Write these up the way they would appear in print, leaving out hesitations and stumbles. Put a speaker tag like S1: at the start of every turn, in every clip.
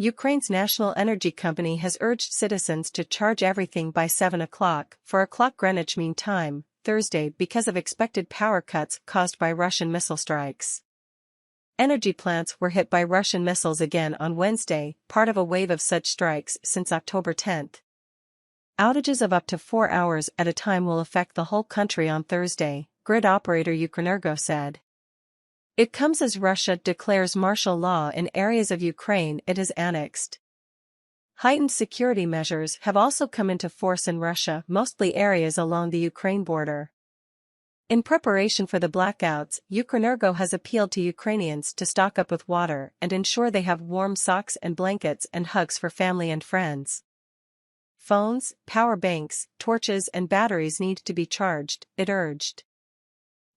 S1: Ukraine's national energy company has urged citizens to charge everything by 7 o'clock, 4 o'clock Greenwich Mean Time, Thursday because of expected power cuts caused by Russian missile strikes. Energy plants were hit by Russian missiles again on Wednesday, part of a wave of such strikes since October 10. Outages of up to 4 hours at a time will affect the whole country on Thursday, grid operator Ukrenergo said. It comes as Russia declares martial law in areas of Ukraine it has annexed. Heightened security measures have also come into force in Russia, mostly areas along the Ukraine border. In preparation for the blackouts, Ukrenergo has appealed to Ukrainians to stock up with water and ensure they have warm socks and blankets and hugs for family and friends. Phones, power banks, torches and batteries need to be charged, it urged.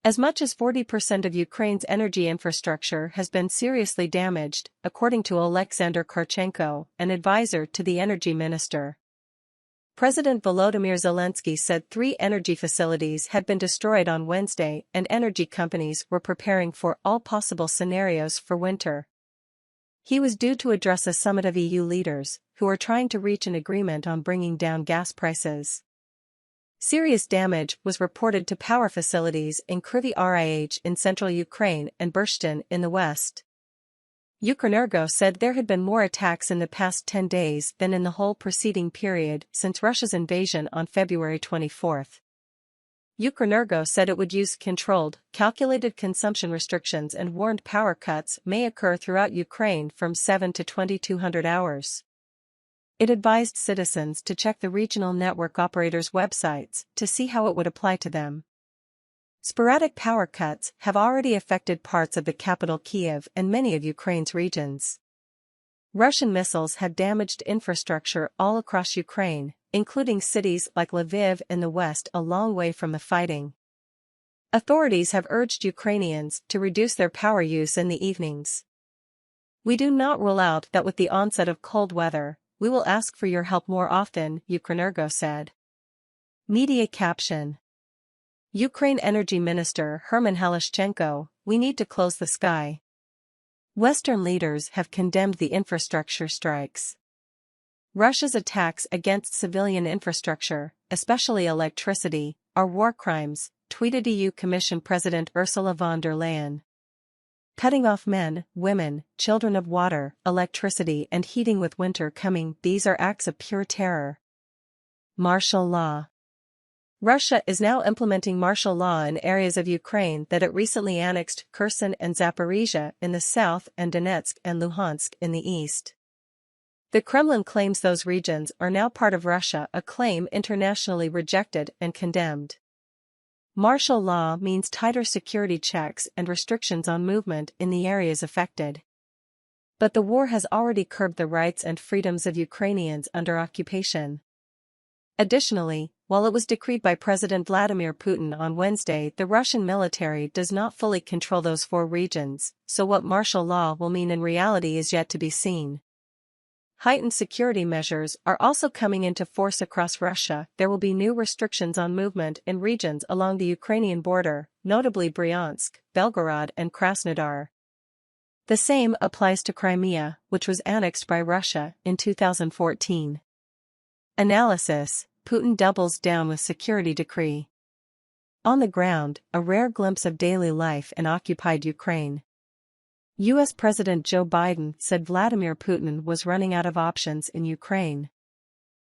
S1: As much as 40% of Ukraine's energy infrastructure has been seriously damaged, according to Alexander Karchenko, an advisor to the energy minister. President Volodymyr Zelensky said 3 energy facilities had been destroyed on Wednesday and energy companies were preparing for all possible scenarios for winter. He was due to address a summit of EU leaders, who are trying to reach an agreement on bringing down gas prices. Serious damage was reported to power facilities in Kryvyi Rih in central Ukraine and Burshtyn in the west. Ukrenergo said there had been more attacks in the past 10 days than in the whole preceding period since Russia's invasion on February 24. Ukrenergo said it would use controlled, calculated consumption restrictions and warned power cuts may occur throughout Ukraine from 7 to 2200 hours. It advised citizens to check the regional network operators' websites to see how it would apply to them. Sporadic power cuts have already affected parts of the capital Kyiv and many of Ukraine's regions. Russian missiles have damaged infrastructure all across Ukraine, including cities like Lviv in the west a long way from the fighting. Authorities have urged Ukrainians to reduce their power use in the evenings. We do not rule out that with the onset of cold weather, we will ask for your help more often, Ukrenergo said. Media caption. Ukraine Energy Minister Herman Helishchenko, we need to close the sky. Western leaders have condemned the infrastructure strikes. Russia's attacks against civilian infrastructure, especially electricity, are war crimes, tweeted EU Commission President Ursula von der Leyen. Cutting off men, women, children of water, electricity and heating with winter coming, these are acts of pure terror. Martial law. Russia is now implementing martial law in areas of Ukraine that it recently annexed, Kherson and Zaporizhia in the south and Donetsk and Luhansk in the east. The Kremlin claims those regions are now part of Russia, a claim internationally rejected and condemned. Martial law means tighter security checks and restrictions on movement in the areas affected. But the war has already curbed the rights and freedoms of Ukrainians under occupation. Additionally, while it was decreed by President Vladimir Putin on Wednesday, the Russian military does not fully control those 4 regions, so what martial law will mean in reality is yet to be seen. Heightened security measures are also coming into force across Russia. There will be new restrictions on movement in regions along the Ukrainian border, notably Bryansk, Belgorod and Krasnodar. The same applies to Crimea, which was annexed by Russia in 2014. Analysis: Putin doubles down with security decree. On the ground, a rare glimpse of daily life in occupied Ukraine. U.S. President Joe Biden said Vladimir Putin was running out of options in Ukraine.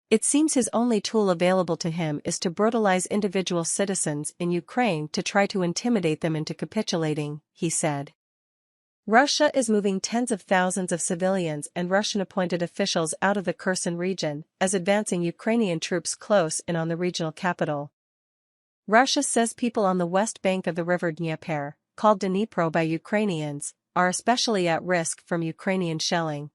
S1: It seems his only tool available to him is to brutalize individual citizens in Ukraine to try to intimidate them into capitulating, he said. Russia is moving tens of thousands of civilians and Russian-appointed officials out of the Kherson region, as advancing Ukrainian troops close in on the regional capital. Russia says people on the west bank of the river Dnieper, called Dnipro by Ukrainians, are especially at risk from Ukrainian shelling.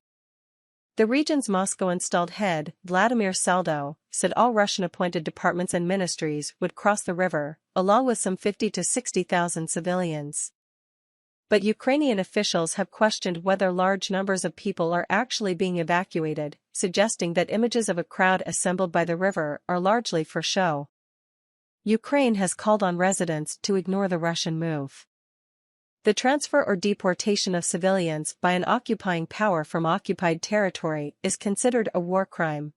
S1: The region's Moscow-installed head, Vladimir Saldo, said all Russian-appointed departments and ministries would cross the river, along with some 50 to 60,000 civilians. But Ukrainian officials have questioned whether large numbers of people are actually being evacuated, suggesting that images of a crowd assembled by the river are largely for show. Ukraine has called on residents to ignore the Russian move. The transfer or deportation of civilians by an occupying power from occupied territory is considered a war crime.